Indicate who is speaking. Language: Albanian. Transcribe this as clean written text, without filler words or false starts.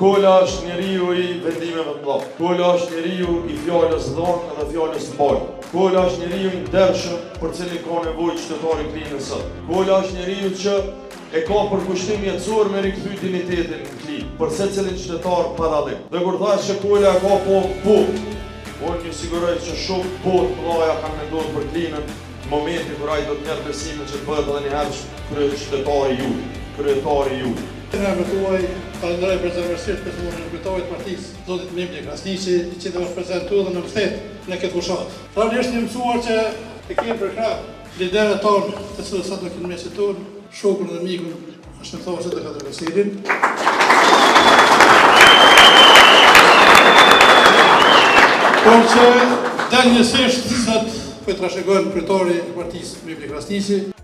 Speaker 1: Kola është njeriu I vendimeve të mëdha. Kola është njeriu I fjalës dhënë dhe fjalës mbalë. Kola është njeriu I ndershëm për cilin ka nevojë qytetari Klinës sot. Kola është njeriu që e ka për kushtim jetësor me rikthy dinitetin në Klinë, për secilin qytetar paralel. Dhe kur thash që Kola ka po, unë ju siguroj që shumë të mëdha kanë menduar për Klinën në momentin kur ai do të merr besimin që të bëhet edhe një herë kryetari juaj.
Speaker 2: Në vëtuaj, falënderoj për zemërsisht për të drejtorit partisë, zotit Mimli Krasniqi, I cili është prezentuar dhe në mbështet në këtë fushatë. Realisht një mësuar që e kemi për krah liderët tonë, të cilët sot do kenë mesin tonë, shokun dhe mikun, është në thosë të Kadir Veselin. Por që denjësisht sot po I trashëgon kryetari I partisë Mimli Krasniqi.